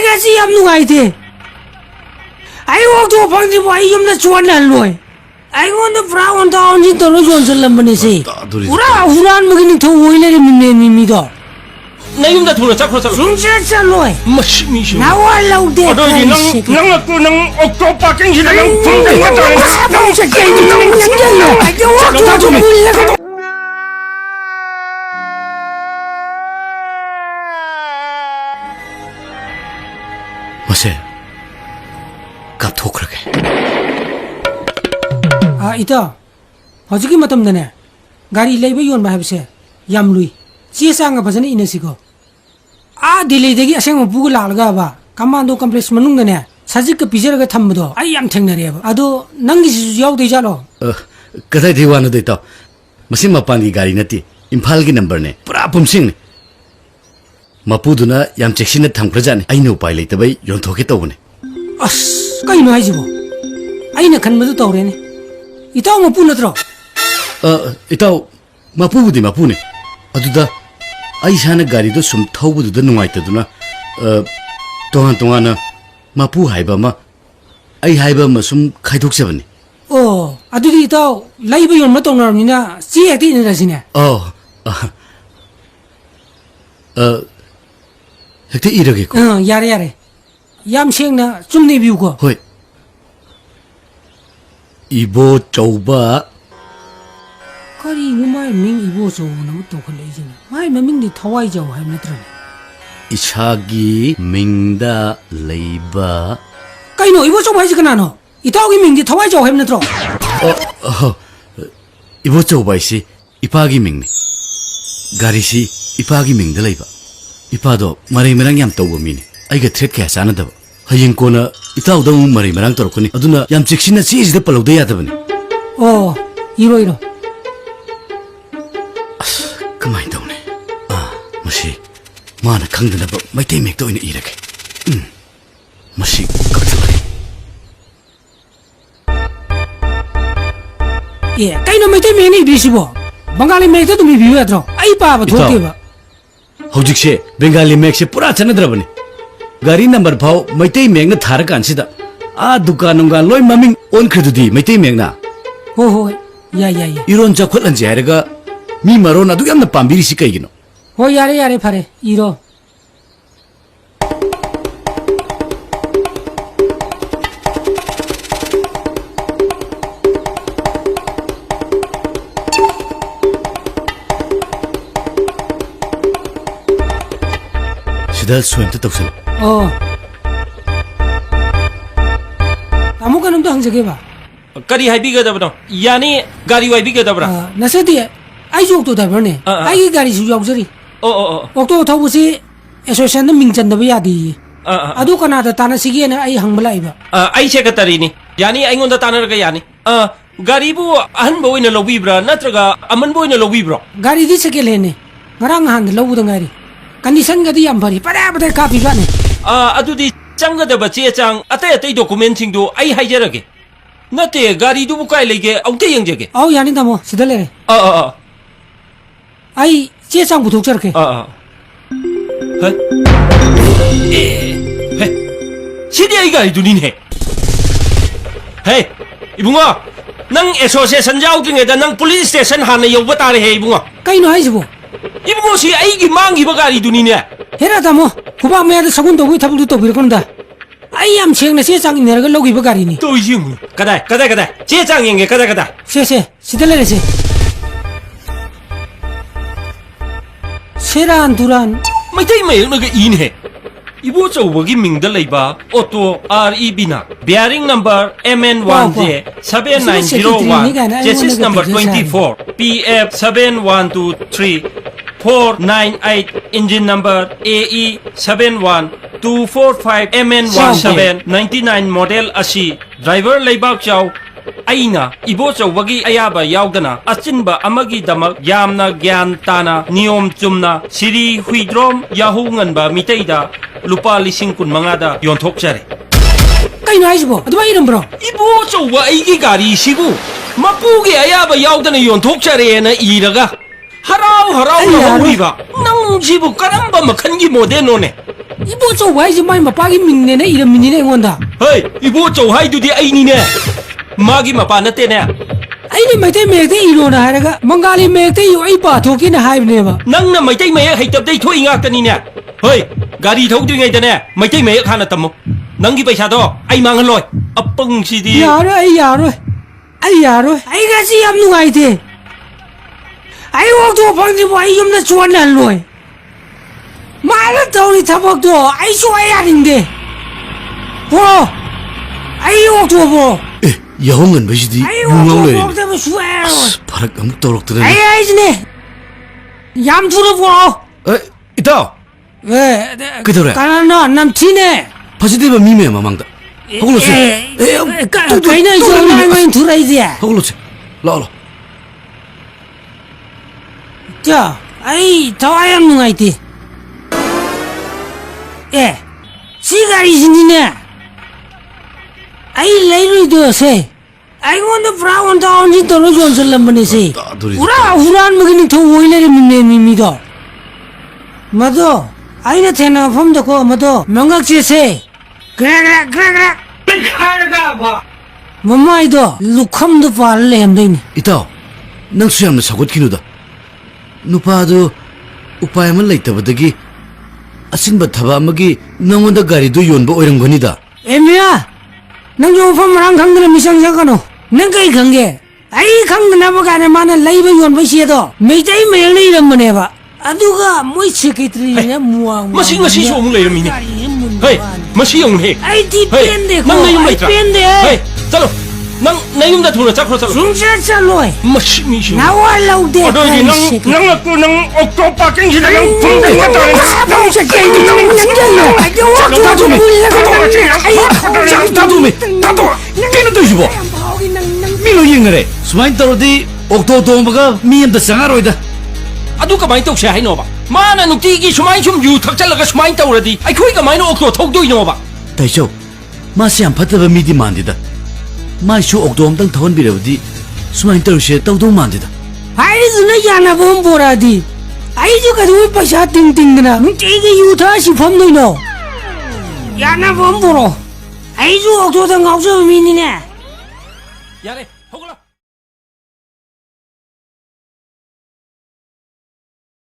ngasi am nuai the ai wo to phang di bo ai yum na chuan lan loi ai ngon the brown down ni to lo jon salam bane se ura huran ma ni tho woi le mi do na yum da thura chakro chalo sung che cha loi mashi mi shi na wa lau de ado ni nang ko nang okto pa king shi nang phang de ka nang che ke ni nang lo ai yo wa to bul la Mase, kap thok rake. Ita, hojiki matam dane, gari laiba yon ba habse, yam lui, cie sanga bajane inasiko. Delay degi aseng mabugu lalaga ba, kamando complex manung dane, sajik ke pijar ga thamdo, ai yam thengna re ba. Ado nangi si yaw de jalo. Kadai diwana de to. Masin mapan gi gari nati, imphal gi number ne, pura pumsing ne. Mapuduna yam chekshin na thamkrajane, ai no pai leitabai yon thoke tawne. As, kai no hajibo. Ai na khanmadu tawre ne. Itaw mapu natro. Itaw mapu di mapu ne. Aduda ai sana gari do sum thawbu du nungai ta duna tonga na mapu haiba ma ai haiba ma sum khaidok sabani. Oh, adudi itaw laiba yon ma tongnar ni na si ati ni rasine. Oh. Hekte irage ko. Yare. Yam seng na chumni biu ko. Hoi. Ibo chauba. Kari numai ming ibo so na to khale jina. Mai maming di thawai jaw hai natra. Ishagi mingda leiba. Kai no ibo so bai jikana no. Itaw gi ming di thawai jaw hai natra. Ibo chauba isi ipagi mingni. Gari si ipagi mingda leiba. Ipado marai merang yam tawba mini. Aiga threat kya sana daba. Hayeng kona itaw daw marai merang torokoni. Aduna yam cheksina si isda palawda yadabani. Oh, iro. Kamay daw ne. Masi mana khangdana ba maitai mek to ina irake. Masi kaktalaki. Kai no maitai mek ni bisibo. Bangali mek to tumi biu atro. Ai pa ba thoke ba. Hojik se Bengali mek se pura chanadrabani. Gari number phau maitai mek na thara kansida. Dukan nunga loi maming on khredudi maitai mek na. Ho. Ya. Iron chakholan jairaga mi marona du yamna pambiri si kaigino. Ho yare phare iro. Sida swem ta tawsan. Oh. Tamu kanum to hangjage ba. kari haibi ga dabno yani gari wai bi ga dabra nasadi ai jok to dabra ne ai gari su jok jari okto thobu si association na mingchan da ya di adu kana da tana sige na ai hangbala iba ai che ka tari ni yani ai ngonda tanar ga yani gari bu ahan bo ina lobi bra natraga aman bo ina lobi bra gari di seke le ne ngarang han lobu da ngari condition ga di am bari pada ka pi ba ne adu di changa da ba che chang atai document sing do ai haijarage nate gari du bu kai lege aute yengjege au yani tamo sidale ai che chang bu thok charke 시디 아이가 이두니네. 헤이 이붕아, 낭 association 자우딩에다 낭 police station 하나 여부 따래 해 이붕아. 까이노 하이지보. 이붕아시 아이기 망이버가 이두니네. 헤라다모 구바 메야드 사군도 위 타불도 또 비르건다. 아이암 시행네 세장 내가 로기 버가리니. 또 이징. 가다. 제장행게 가다. 세세 시달레레세. 세란 두란. 마이타이 마이르가 인해. 이보 저거기 밍달레이바 오토 REB나 bearing number MN1J 7901 chassis number 24 PF 7123 498 engine number AE 71245 MN17 99 model asi driver leibak chaw aina ibo chawagi ayaba yaudana achinba amagi damak yamna gyan tana niyom chumna siri huidrom yahungan ba miteida lupa lising kun mangada yonthok chare kaino haisibo aduma iram bro ibo chawwa aigi gari sibu mapuge ayaba yaudana yonthok chare na iraga harau na huriba nang jibu karamba makhangi modeno ne 이보 저 와이지 마이 마빠기 민네네 이런 민이네 원다. Hey, ibu chầu hay tu di ai ni nè. Magi mà pa na te nè. 아이니 마이테 메테 이로나 하라가 멍갈이 메테 요 이빠 도키나 하이브네바. Nang na mai tai mai hay tập dei thui ngak ta ni nè. Hey, gari thau tu ngai ta nè. Mai tai mai khana tam mo. Nang gi paisa do ai mang loi. Apang si di. 야로 아이 야로 아이가 지압 누가이테. 아이 옥도 방지 뭐 아이 염나 좋아난 로이. 말을 더우리 타박도 아이 좋아야 하는데. 보러 아이 옥도 보러. 에, 야홍은 뭐지디? 아이 웅얼래. 옥도 먹다면 수아요. 바락 아무 떨어뜨려. 아이 아이지네. 얌투로 보러. 에, 이따. 왜? 그대로야. 가나나 남티네. 바지대바 미메 마망다. 하글로세. 에, 가이나 있어 나이만 들어야지. 하글로세. 라라. 자, 아이 더와야 누가이티. 예, 시가리신이네. 아이 레이루도세. 아이 원더 브라운 다운지 떨어져 줄람버니세. 우라 우란 먹이는 더 오일레리 미미미도. 마도 아이나 테나 폼도 거 마도 명각지세. 그래. 엄마이도 루컴도 발레 함되니. 이따. năng 수염나 사고키누다. 누파도 우파야만 레이터버더기 아신바 타바마기 낭원다 가리도 연보 오이런거니다. 에미야, 난 요fam랑 강그나 미상상가노. 난 그이 강게. 아이 강그나 보가네 마나 라이브 연보시에도 메이타이 메일리 이런 번 해봐. 아두가 뭐 시키트리냐 무왕. Mà si số mong lấy mi nè. Hey, mà si ông he. 아이 디 Hey, 뺀데 nang na yung mai tra. 뺀데. Hey, chalo. Nang yung da thuna chakro chalo. 중차차로이. Mà si mi si. 나와 라우데. Ở đây thì nang là cô nang octopa kinh gì nang phun cái mắt rồi. 아버지 게임 낭낭낭. 아이고 좀 다도메, 다도. 걔는 또 이거. 미로 잉그래. 수마인 떨어디 옥토토마가 미엠다 상하로이다. Adu ka mai tok se hai no ba. Ma na nukti gi sumai sum yu thak chal ga sumai taw ra di. Ai khoi ka mai no okro thok doi no ba. 다이쇼. 마시안 파트바 미디 만디다. 마이쇼 옥토엄당 타원 비레우디 수마인 떨으시에 떠도 만디다. 아이즈나 야나 봄보라디. 아이즈가 왜 빠샤 띵띵드나. 뭉티기 유타시 봄노이노. 야나 봄보로. 아이즈 옥토당 없어 미니네. Ya le.